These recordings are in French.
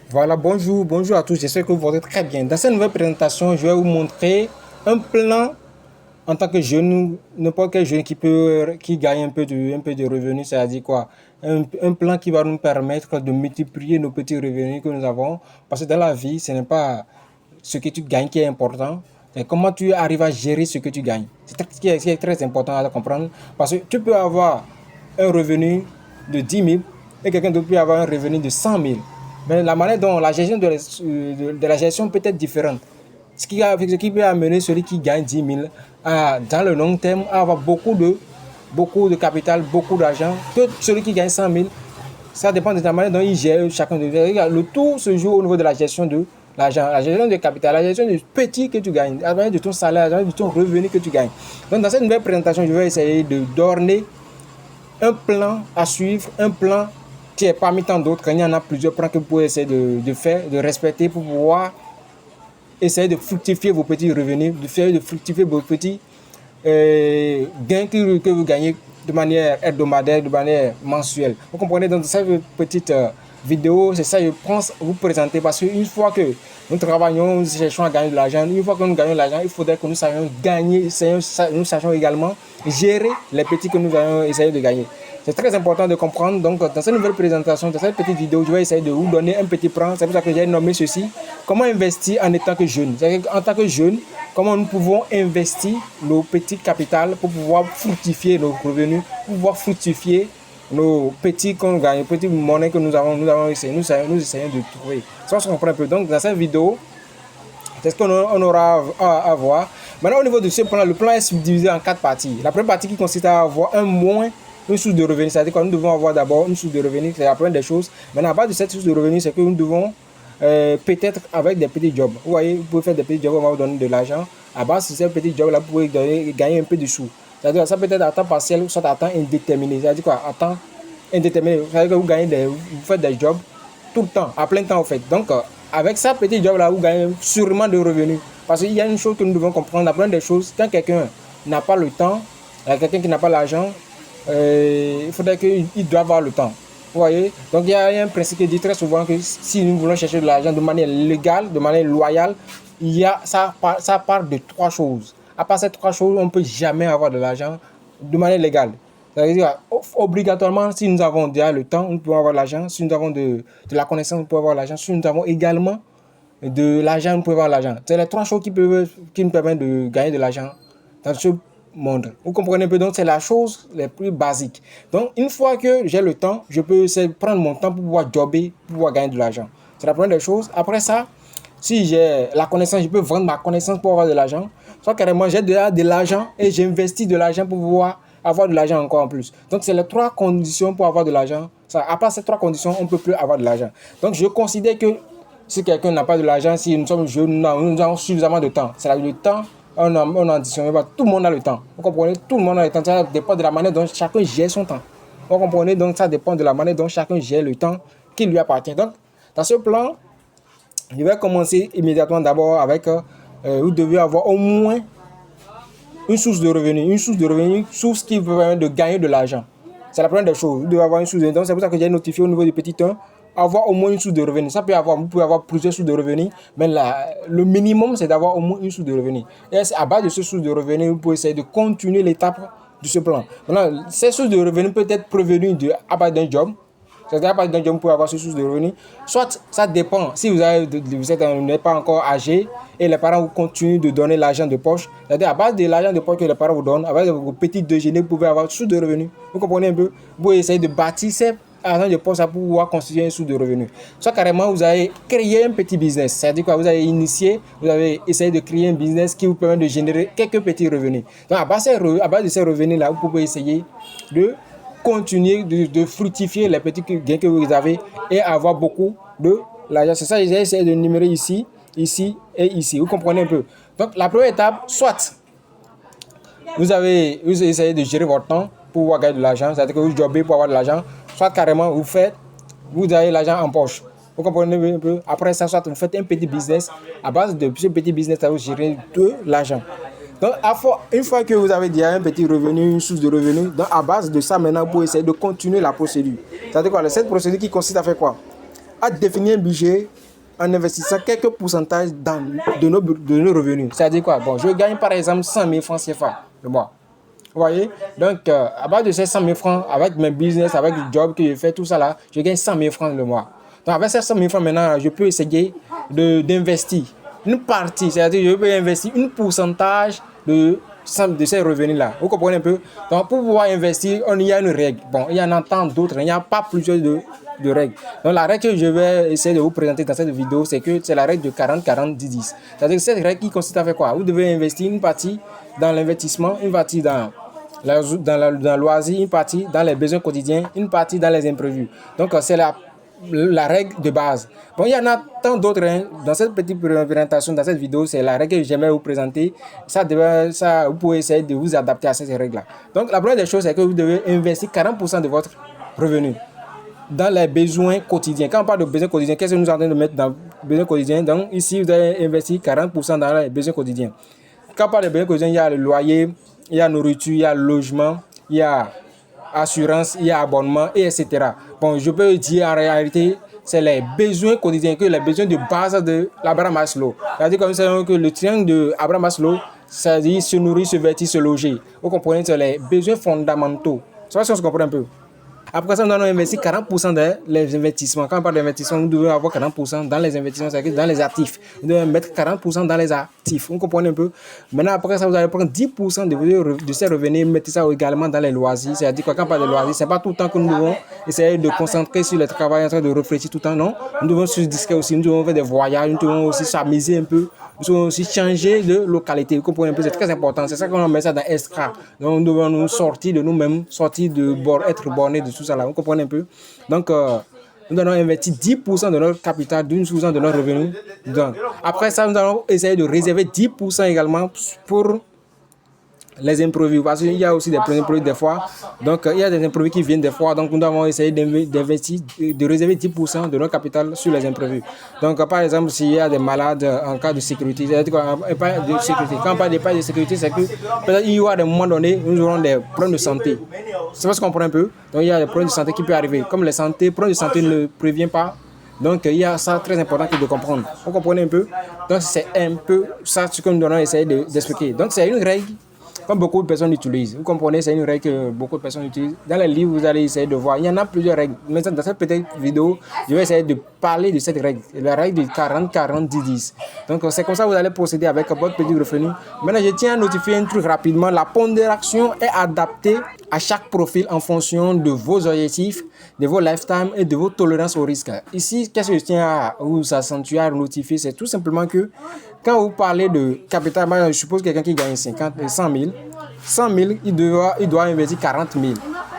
Voilà, bonjour à tous, j'espère que vous allez très bien. Dans cette nouvelle présentation, je vais vous montrer un plan en tant que jeune, n'importe quel jeune qui gagne un peu de revenus, c'est-à-dire quoi? Un plan qui va nous permettre de multiplier nos petits revenus que nous avons. Parce que dans la vie, ce n'est pas ce que tu gagnes qui est important, c'est comment tu arrives à gérer ce que tu gagnes. Ce qui est très important à comprendre. Parce que tu peux avoir un revenu de 10 000 et quelqu'un d'autre peut avoir un revenu de 100 000. Mais la manière dont la gestion de la gestion peut être différente. Ce qui peut amener celui qui gagne 10 000 à, dans le long terme, à avoir beaucoup de capital, beaucoup d'argent, que celui qui gagne 100 000. Ça dépend de la manière dont il gère chacun de eux. Le tout se joue au niveau de la gestion de l'argent, la gestion du capital, la gestion du petit que tu gagnes, la manière de ton salaire, la manière de ton revenu que tu gagnes. Donc, dans cette nouvelle présentation, je vais essayer de d'orner un plan à suivre, un plan qui est parmi tant d'autres. Il y en a plusieurs plans que vous pouvez essayer de faire, de respecter pour pouvoir essayer de fructifier vos petits revenus, de fructifier vos petits gains que vous gagnez de manière hebdomadaire, de manière mensuelle. Vous comprenez, donc cette petite vidéo, c'est ça que je pense vous présenter, parce qu'une fois que nous travaillons, nous cherchons à gagner de l'argent, une fois que nous gagnons de l'argent, il faudrait que nous sachions gagner, nous sachions également gérer les petits que nous allons essayer de gagner. C'est très important de comprendre. Donc, dans cette nouvelle présentation, dans cette petite vidéo, je vais essayer de vous donner un petit plan. C'est pour ça que j'ai nommé ceci. Comment investir en étant que jeune. En tant que jeune, comment nous pouvons investir nos petits capitales pour pouvoir fructifier nos revenus, pour pouvoir fructifier nos petits qu'on gagne, nos petites monnaies que nous avons essayé, nous essayons de trouver. Ça, on se comprend un peu. Donc, dans cette vidéo, c'est ce qu'on aura à voir. Maintenant, au niveau de ce plan, le plan est subdivisé en 4 parties. La première partie qui consiste à avoir une source de revenus. C'est-à-dire que nous devons avoir d'abord une source de revenus, c'est la première des choses. Maintenant, à base de cette source de revenus, c'est que nous devons peut-être avec des petits jobs. Vous voyez, vous pouvez faire des petits jobs, on va vous donner de l'argent. À base de ces petits jobs-là, vous pouvez gagner un peu de sous. C'est-à-dire que ça peut être à temps partiel ou soit à temps indéterminé. C'est-à-dire quoi? À temps indéterminé. C'est-à-dire que vous faites des jobs tout le temps, à plein temps, en fait. Donc, avec ça petit job-là, vous gagnez sûrement de revenus. Parce qu'il y a une chose que nous devons comprendre. La première des choses, quand quelqu'un n'a pas le temps, quelqu'un qui n'a pas l'argent, il faudrait qu'il doit avoir le temps. Vous voyez? Donc, il y a un principe qui dit très souvent que si nous voulons chercher de l'argent de manière légale, de manière loyale, ça part de 3 choses. À part ces 3 choses, on ne peut jamais avoir de l'argent de manière légale. C'est-à-dire, obligatoirement, si nous avons déjà le temps, nous pouvons avoir l'argent. Si nous avons de la connaissance, nous pouvons avoir l'argent. Si nous avons également de l'argent, nous pouvons avoir l'argent. C'est les 3 choses qui nous permettent de gagner de l'argent dans ce monde. Vous comprenez un peu? Donc, c'est la chose la plus basique. Donc, une fois que j'ai le temps, je peux prendre mon temps pour pouvoir jobber, pour pouvoir gagner de l'argent. C'est la première des choses. Après ça, si j'ai la connaissance, je peux vendre ma connaissance pour avoir de l'argent. Soit carrément, j'ai déjà de l'argent et j'investis de l'argent pour pouvoir avoir de l'argent encore en plus. Donc, c'est les 3 conditions pour avoir de l'argent. À part ces 3 conditions, on ne peut plus avoir de l'argent. Donc, je considère que si quelqu'un n'a pas de l'argent, si nous sommes jeunes, nous avons suffisamment de temps. C'est le temps, on n'additionne pas. Tout le monde a le temps. Vous comprenez? Tout le monde a le temps. Ça dépend de la manière dont chacun gère son temps. Vous comprenez? Donc, ça dépend de la manière dont chacun gère le temps qui lui appartient. Donc, dans ce plan, je vais commencer immédiatement d'abord avec, vous devez avoir au moins une source de revenus. Une source qui vous permet de gagner de l'argent. C'est la première des choses. Vous devez avoir une source de revenus. Donc, c'est pour ça que j'ai notifié au niveau du petit 1, avoir au moins une source de revenus. Vous pouvez avoir plusieurs sources de revenus, mais le minimum, c'est d'avoir au moins une source de revenus. Et à base de ce source de revenus, vous pouvez essayer de continuer l'étape de ce plan. Maintenant, ces sources de revenus peuvent être prévenues à base d'un job. C'est-à-dire pas vous pouvez avoir ce source de revenus. Soit ça dépend. Si vous n'êtes pas encore âgé et les parents vous continuent de donner l'argent de poche, c'est-à-dire à base de l'argent de poche que les parents vous donnent, à base de vos petits déjeuners, vous pouvez avoir une source de revenus. Vous comprenez un peu? Vous pouvez essayer de bâtir ces argent de poche pour pouvoir constituer une source de revenus. Soit carrément vous avez créé un petit business. C'est-à-dire quoi? Vous avez initié, vous avez essayé de créer un business qui vous permet de générer quelques petits revenus. Donc à base de ces revenus-là, vous pouvez essayer de continuer de fructifier les petits gains que vous avez et avoir beaucoup de l'argent. C'est ça que j'ai essayé de numérer ici, ici et ici. Vous comprenez un peu? Donc, la première étape, soit vous essayez de gérer votre temps pour pouvoir gagner de l'argent, c'est-à-dire que vous jobbez pour avoir de l'argent, soit carrément vous avez l'argent en poche. Vous comprenez un peu? Après ça, soit vous faites un petit business. À base de ce petit business, ça vous gérer de l'argent. Donc, une fois que vous avez déjà un petit revenu, une source de revenus, à base de ça, maintenant, vous pouvez essayer de continuer la procédure. C'est-à-dire quoi? Cette procédure qui consiste à faire quoi? à définir un budget en investissant quelques pourcentages de nos revenus. C'est-à-dire quoi? Bon, je gagne par exemple 100 000 francs CFA le mois. Vous voyez? Donc, à base de ces 100 000 francs, avec mes business, avec le job que je fais, tout ça là, je gagne 100 000 francs le mois. Donc, avec ces 100 000 francs maintenant, je peux essayer d'investir une partie, c'est-à-dire je peux investir un pourcentage de ces revenus-là. Vous comprenez un peu? Donc, pour pouvoir investir, il y a une règle. Bon, il y en a tant d'autres, il n'y a pas plusieurs de règles. Donc, la règle que je vais essayer de vous présenter dans cette vidéo, c'est la règle de 40-40-10-10. C'est-à-dire que cette règle qui consiste à faire quoi? Vous devez investir une partie dans l'investissement, une partie dans le loisir, une partie dans les besoins quotidiens, une partie dans les imprévus. Donc, c'est la règle de base. Bon, il y en a tant d'autres. Hein. Dans cette petite présentation, dans cette vidéo, c'est la règle que j'aimerais vous présenter. Vous pouvez essayer de vous adapter à ces règles-là. Donc, la première des choses, c'est que vous devez investir 40% de votre revenu dans les besoins quotidiens. Quand on parle de besoins quotidiens, qu'est-ce que nous sommes en train de mettre dans les besoins quotidiens? Donc, ici, vous devez investir 40% dans les besoins quotidiens. Quand on parle de besoins quotidiens, il y a le loyer, il y a nourriture, il y a le logement, il y a assurance, il y a abonnement, et etc. Bon, je peux dire en réalité, c'est les besoins quotidiens, que les besoins de base de l'Abraham Maslow. C'est-à-dire comme ça que le triangle de Abraham Maslow, c'est-à-dire se nourrir, se vêtir, se loger. Vous comprenez, c'est les besoins fondamentaux. Ça, si on se comprend un peu. Après ça, nous allons investir 40% dans les investissements. Quand on parle d'investissement, nous devons avoir 40% dans les investissements, c'est-à-dire dans les actifs. Nous devons mettre 40% dans les actifs. Vous comprenez un peu? Maintenant, après ça, vous allez prendre 10% de ces revenus et mettre ça également dans les loisirs. C'est-à-dire quoi, quand on parle de loisirs, ce n'est pas tout le temps que nous devons essayer de concentrer sur le travail, en train de réfléchir tout le temps, non. Nous devons se distraire aussi, nous devons faire des voyages, nous devons aussi s'amuser un peu. Nous devons aussi changer de localité. Vous comprenez un peu? C'est très important. C'est ça qu'on met ça dans Extra. Donc, nous devons nous sortir de nous-mêmes, sortir de être bornés de tout ça là. Vous comprenez un peu? Donc, nous allons investir 10% de notre capital, 12% de notre revenu. Donc, après ça, nous allons essayer de réserver 10% également pour les imprévus, parce qu'il y a aussi des imprévus des fois. Donc, il y a des imprévus qui viennent des fois. Donc, nous devons essayer d'investir, de réserver 10% de notre capital sur les imprévus. Donc, par exemple, s'il y a des malades en cas de sécurité, c'est-à-dire de sécurité. Quand on parle d'épargne de sécurité, c'est que peut-être il y aura des moments donnés, nous aurons des problèmes de santé. C'est parce qu'on comprend un peu. Donc, il y a des problèmes de santé qui peuvent arriver. Comme les problèmes de santé ne préviennent pas. Donc, il y a ça très important de comprendre. Vous comprenez un peu? Donc, c'est un peu ça ce que nous devons essayer d'expliquer. Donc, c'est une règle comme beaucoup de personnes utilisent. Vous comprenez, c'est une règle que beaucoup de personnes utilisent. Dans les livres, vous allez essayer de voir. Il y en a plusieurs règles. Mais dans cette petite vidéo, je vais essayer de parler de cette règle. La règle de 40-40-10-10. Donc, c'est comme ça que vous allez procéder avec votre petit revenu. Maintenant, je tiens à notifier un truc rapidement. La pondération est adaptée à chaque profil en fonction de vos objectifs, de vos lifetime et de vos tolérances au risque. Ici, qu'est-ce que je tiens à vous accentuer, à notifier? C'est tout simplement que quand vous parlez de capital, je suppose quelqu'un qui gagne 100 000, il doit investir 40 000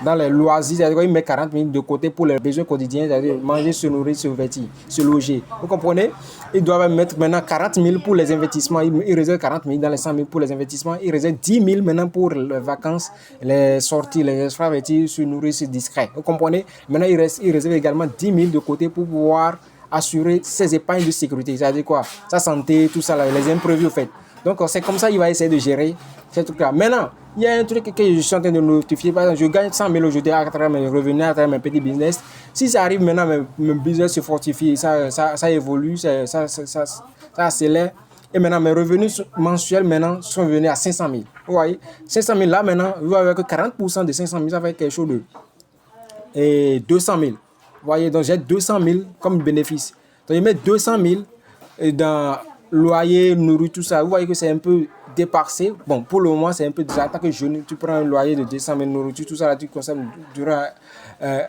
dans les loisirs, c'est-à-dire qu'il met 40 000 de côté pour les besoins quotidiens, c'est-à-dire manger, se nourrir, se vêtir, se loger. Vous comprenez? Il doit mettre maintenant 40 000 pour les investissements, il réserve 40 000 dans les 100 000 pour les investissements, il réserve 10 000 maintenant pour les vacances, les sorties, les extra-vêtis, se nourrir, se distraire. Vous comprenez? Maintenant, il réserve également 10 000 de côté pour pouvoir assurer ses épargnes de sécurité, c'est-à-dire quoi? Sa santé, tout ça, là, les imprévus, en fait. Donc, c'est comme ça qu'il va essayer de gérer ces trucs-là. Maintenant, il y a un truc que je suis en train de notifier. Par exemple, je gagne 100 000 aujourd'hui à travers mes revenus, à travers mes petits business. Si ça arrive maintenant, mon business se fortifie, ça évolue, ça accélère. Et maintenant, mes revenus mensuels maintenant sont venus à 500 000. Vous voyez? 500 000 là, maintenant, vous voyez que 40% de 500 000, ça fait quelque chose de 200 000. Vous voyez, donc j'ai 200 000 comme bénéfice. Donc je mets 200 000 dans loyer, nourriture, tout ça. Vous voyez que c'est un peu dépassé. Bon, pour le moment, c'est un peu déjà. Tant que tu prends un loyer de 200 000, nourriture, tout ça, là, tu consommes durant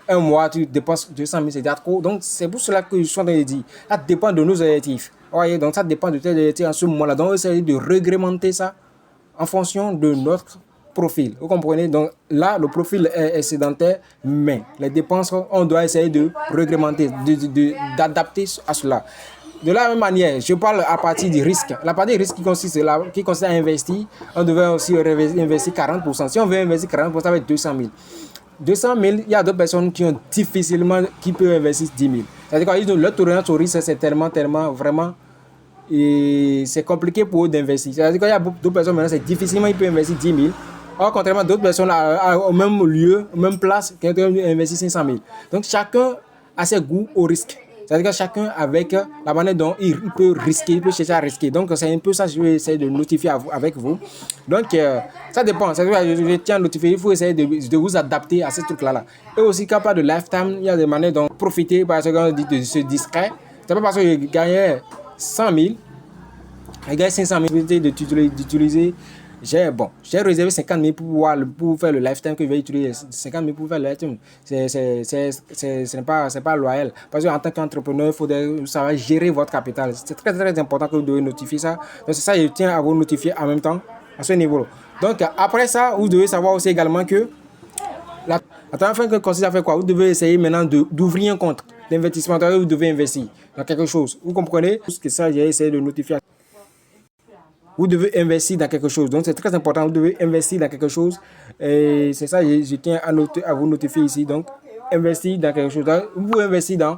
un mois, tu dépenses 200 000, c'est déjà trop. Donc c'est pour cela que je suis en train de dire. Ça dépend de nos objectifs. Vous voyez, donc ça dépend de tes objectifs en ce moment-là. Donc on essaie de réglementer ça en fonction de notre profil. Vous comprenez? Donc là, le profil est sédentaire, mais les dépenses, on doit essayer de réglementer, d'adapter à cela. De la même manière, je parle à partir du risque. La partie du risque qui consiste à investir, on devait aussi investir 40%. Si on veut investir 40%, ça va être 200 000. 200 000, il y a d'autres personnes qui ont difficilement, qui peuvent investir 10 000. C'est-à-dire que leur tolérance au risque, c'est tellement, vraiment, et c'est compliqué pour eux d'investir. C'est-à-dire qu'il y a d'autres personnes, maintenant, c'est difficilement, ils peuvent investir 10 000. Or, contrairement à d'autres personnes au même lieu, aux même place, qui ont investi 500 000. Donc, chacun a ses goûts au risque. C'est-à-dire que chacun avec la manière dont il peut risquer, il peut chercher à risquer. Donc, c'est un peu ça que je vais essayer de notifier avec vous. Donc, ça dépend. C'est-à-dire que je tiens à notifier, il faut essayer de vous adapter à ce truc-là. Et aussi, quand on parle de lifetime, il y a des manières dont profiter, parce qu'on dit de se distraire. C'est pas parce que je gagnais 100 000, je gagne 500 000 d'utiliser. J'ai réservé 50 000 pour faire le lifetime que je vais utiliser. 50 000 pour faire le lifetime. Ce n'est pas loyal. Parce qu'en tant qu'entrepreneur, il faut savoir gérer votre capital. C'est très, très important que vous devez notifier ça. Donc, c'est ça, je tiens à vous notifier en même temps à ce niveau. Donc, après ça, vous devez savoir aussi également que la fin que consiste à faire quoi? Vous devez essayer maintenant d'ouvrir un compte d'investissement. Vous devez investir dans quelque chose. Vous comprenez? Tout ce que ça, j'ai essayé de notifier. Vous devez investir dans quelque chose. Donc, c'est très important. Vous devez investir dans quelque chose. Et c'est ça, je tiens à vous notifier ici. Donc, investir dans quelque chose. Donc, vous pouvez investir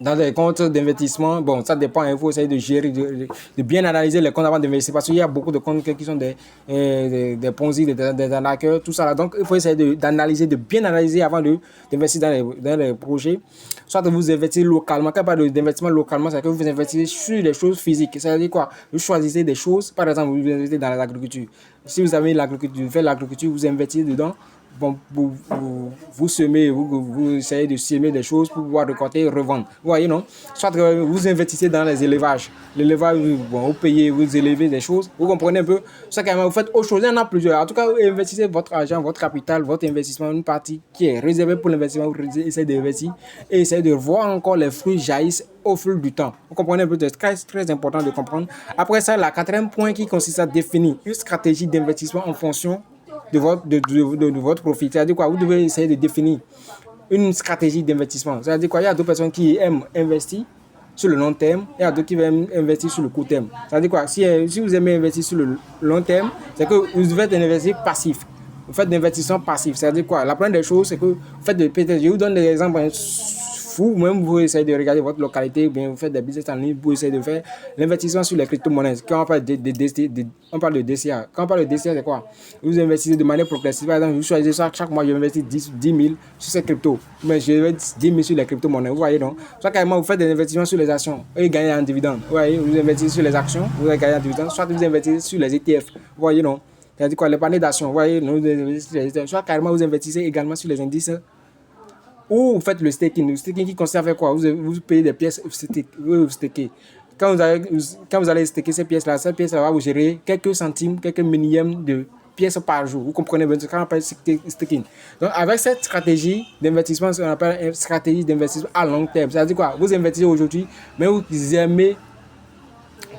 dans des comptes d'investissement. Bon, ça dépend. Il faut essayer de gérer, de bien analyser les comptes avant d'investir. Parce qu'il y a beaucoup de comptes qui sont des Ponzi, des arnaqueurs, tout ça là. Donc, il faut essayer d'analyser, de bien analyser avant d'investir dans les projets. Soit vous investissez localement. Quand on parle d'investissement localement, c'est que vous investissez sur les choses physiques. C'est-à-dire quoi? Vous choisissez des choses. Par exemple, vous investissez dans l'agriculture. Si vous avez l'agriculture, vous faites l'agriculture, vous investissez dedans. Bon, vous semez, vous essayez de semer des choses pour pouvoir récolter et revendre. Vous voyez, non? Soit que vous investissez dans les élevages. L'élevage, bon, vous payez, vous élevez des choses. Vous comprenez un peu? Ça, quand même, vous faites autre chose. Il y en a plusieurs. En tout cas, vous investissez votre argent, votre capital, votre investissement, une partie qui est réservée pour l'investissement. Vous essayez d'investir et essayez de voir encore les fruits jaillissent au fil du temps. Vous comprenez un peu? C'est très, très important de comprendre. Après ça, la quatrième point qui consiste à définir une stratégie d'investissement en fonction de votre profit. C'est-à-dire quoi? Vous devez essayer de définir une stratégie d'investissement. C'est-à-dire quoi? Il y a d'autres personnes qui aiment investir sur le long terme, et il y a d'autres qui aiment investir sur le court terme. C'est-à-dire quoi? Si vous aimez investir sur le long terme, c'est que vous faites un investissement passif. Vous faites de l'investissement passif. C'est-à-dire quoi? La première des choses, c'est que vous faites je vous donne des exemples. Vous-même, vous essayez de regarder votre localité, bien vous faites des business en ligne, vous essayez de faire l'investissement sur les crypto-monnaies. Quand on parle on parle de DCA. Quand on parle de DCA, c'est quoi? Vous investissez de manière progressive. Par exemple, vous choisissez chaque mois, je vais investir 10 000 sur ces cryptos. Mais je vais 10 000 sur les crypto-monnaies. Vous voyez, donc? Soit carrément, vous faites des investissements sur les actions et gagnez en dividendes. Vous voyez, vous investissez sur les actions, vous allez gagner en dividendes. Soit vous investissez sur les ETF. Vous voyez, non? C'est-à-dire quoi? Les paniers d'actions. Vous voyez, non? Vous investissez sur les ETF. Soit carrément, vous investissez également sur les indices. Ou vous faites le staking. Le staking qui consiste à faire quoi? Vous payez des pièces stackées. Quand vous allez stacker ces pièces-là va vous gérer quelques centimes, quelques millièmes de pièces par jour. Vous comprenez bien ce qu'on appelle staking. Donc, avec cette stratégie d'investissement, ce qu'on appelle une stratégie d'investissement à long terme. C'est-à-dire quoi? Vous investissez aujourd'hui, mais vous aimez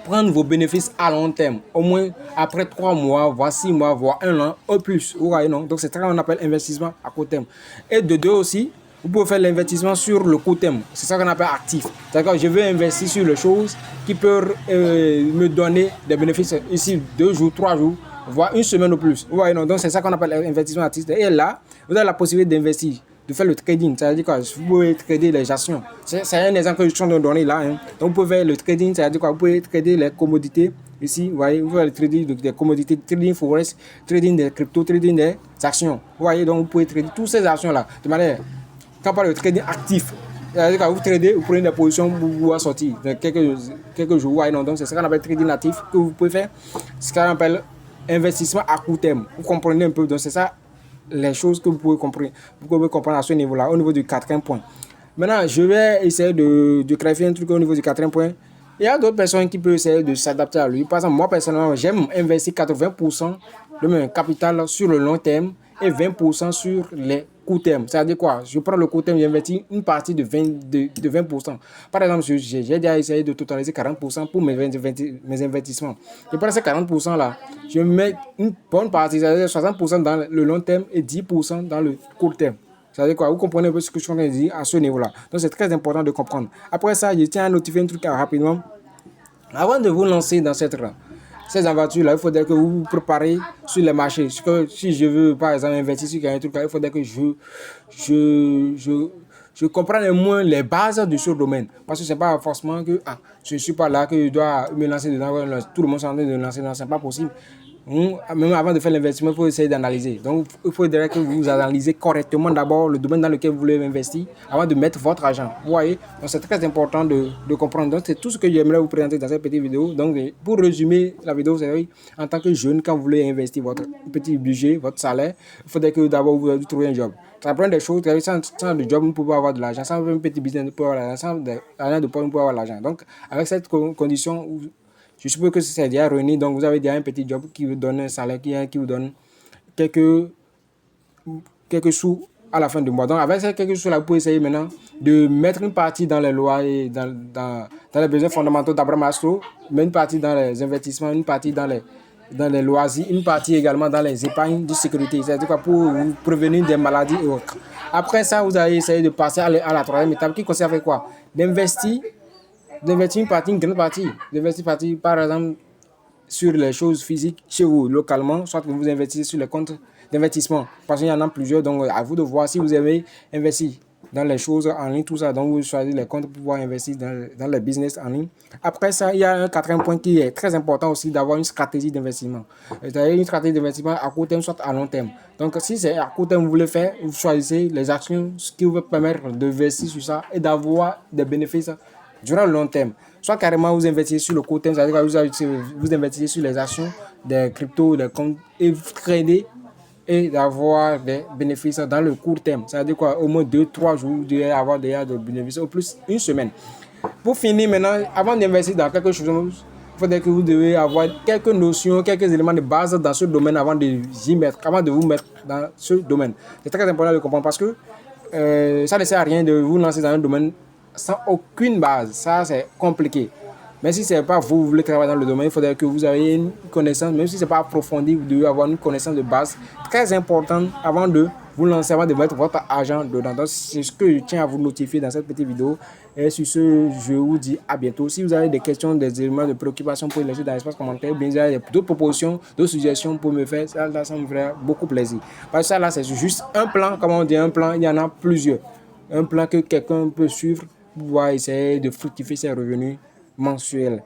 prendre vos bénéfices à long terme, au moins après 3 mois, voire 6 mois, voire 1 an, au plus. Vous voyez, non? Donc, c'est ça qu'on appelle investissement à court terme. Et de deux aussi, vous pouvez faire l'investissement sur le court terme. C'est ça qu'on appelle actif. C'est-à-dire que je veux investir sur les choses qui peuvent me donner des bénéfices ici 2 jours, 3 jours, voire 1 semaine ou plus. Vous voyez, non? Donc, c'est ça qu'on appelle investissement actif. Et là, vous avez la possibilité d'investir, de faire le trading. C'est-à-dire quoi? Vous pouvez trader les actions. C'est un exemple que je suis en train de donner là. Hein. Donc, vous pouvez faire le trading. C'est-à-dire quoi? Vous pouvez trader les commodités. Ici, vous voyez, vous pouvez le trading des commodités, trading forex, trading des cryptos, trading des actions. Vous voyez, donc vous pouvez trader toutes ces actions-là de manière. Quand on parle de trading actif, c'est-à-dire quand vous tradez, vous prenez des positions pour pouvoir sortir dans quelques jours. Ouais, non, donc c'est ce qu'on appelle trading actif que vous pouvez faire. C'est ce qu'on appelle investissement à court terme. Vous comprenez un peu, donc c'est ça les choses que vous pouvez comprendre à ce niveau-là, au niveau du quatrième point. Maintenant, je vais essayer de clarifier un truc au niveau du quatrième point. Il y a d'autres personnes qui peuvent essayer de s'adapter à lui. Par exemple, moi personnellement, j'aime investir 80% de mon capital sur le long terme et 20% sur les court terme. C'est-à-dire quoi? Je prends le court terme, j'investis une partie de 20%. Par exemple, j'ai déjà essayé de totaliser 40% pour mes investissements. Je prends ces 40% là, je mets une bonne partie, c'est-à-dire 60% dans le long terme et 10% dans le court terme. C'est-à-dire quoi? Vous comprenez un peu ce que je suis en train de dire à ce niveau-là. Donc, c'est très important de comprendre. Après ça, je tiens à notifier un truc rapidement. Avant de vous lancer dans ces aventures-là, il faudrait que vous vous préparez sur les marchés. Si je veux, par exemple, investir sur un truc, il faudrait que je comprenne au moins les bases de ce domaine. Parce que ce n'est pas forcément que je ne suis pas là, que je dois me lancer dedans. Tout le monde s'en train de lancer dedans. Ce n'est pas possible. Même avant de faire l'investissement, il faut essayer d'analyser. Donc, il faudrait que vous analysez correctement d'abord le domaine dans lequel vous voulez investir avant de mettre votre argent. Vous voyez? Donc, c'est très important de comprendre. Donc, c'est tout ce que j'aimerais vous présenter dans cette petite vidéo. Donc, pour résumer la vidéo, c'est en tant que jeune, quand vous voulez investir votre petit budget, votre salaire, il faudrait que d'abord vous trouviez un job. Ça prend des choses, sans le job, vous ne pouvez pas avoir de l'argent. Sans un petit business, vous pouvez avoir de l'argent. Sans l'argent de poche, vous pouvez avoir de l'argent. Donc, avec cette condition, je suppose que c'est déjà réuni, donc vous avez déjà un petit job qui vous donne un salaire, qui vous donne quelques, quelques sous à la fin du mois. Donc avec ces quelques sous là, vous pouvez essayer maintenant de mettre une partie dans les lois et dans les besoins fondamentaux d'Abraham Maslow, mais une partie dans les investissements, une partie dans les loisirs, une partie également dans les épargnes de sécurité, c'est-à-dire pour vous prévenir des maladies et autres. Après ça, vous allez essayer de passer à la troisième étape qui consiste à faire quoi? D'investir une partie, une grande partie, d'investir partie, par exemple, sur les choses physiques chez vous, localement, soit que vous investissez sur les comptes d'investissement. Parce qu'il y en a plusieurs, donc à vous de voir si vous avez investi dans les choses en ligne, tout ça. Donc vous choisissez les comptes pour pouvoir investir dans le business en ligne. Après ça, il y a un quatrième point qui est très important aussi, d'avoir une stratégie d'investissement. C'est-à-dire une stratégie d'investissement à court terme, soit à long terme. Donc si c'est à court terme, vous voulez faire, vous choisissez les actions qui vous permettent d'investir sur ça et d'avoir des bénéfices durant le long terme. Soit carrément vous investissez sur le court terme, c'est-à-dire que vous investissez sur les actions, des cryptos, des comptes et vous tradez et d'avoir des bénéfices dans le court terme. C'est-à-dire quoi, au moins 2-3 jours, vous devez avoir déjà des bénéfices, au plus une semaine. Pour finir maintenant, avant d'investir dans quelque chose, il faudrait que vous devez avoir quelques notions, quelques éléments de base dans ce domaine avant de vous mettre dans ce domaine. C'est très important de comprendre parce que ça ne sert à rien de vous lancer dans un domaine sans aucune base. Ça, c'est compliqué. Mais si ce n'est pas vous, vous voulez travailler dans le domaine, il faudrait que vous ayez une connaissance, même si ce n'est pas approfondi, vous devez avoir une connaissance de base très importante avant de vous lancer, avant de mettre votre argent dedans. Donc, c'est ce que je tiens à vous notifier dans cette petite vidéo. Et sur ce, je vous dis à bientôt. Si vous avez des questions, des éléments de préoccupation, pour les laisser dans l'espace commentaire, ou bien vous avez d'autres propositions, d'autres suggestions pour me faire, ça me ferait beaucoup plaisir. Parce que ça, là, c'est juste un plan, comme on dit, un plan, il y en a plusieurs. Un plan que quelqu'un peut suivre pour pouvoir essayer de fructifier ses revenus mensuels.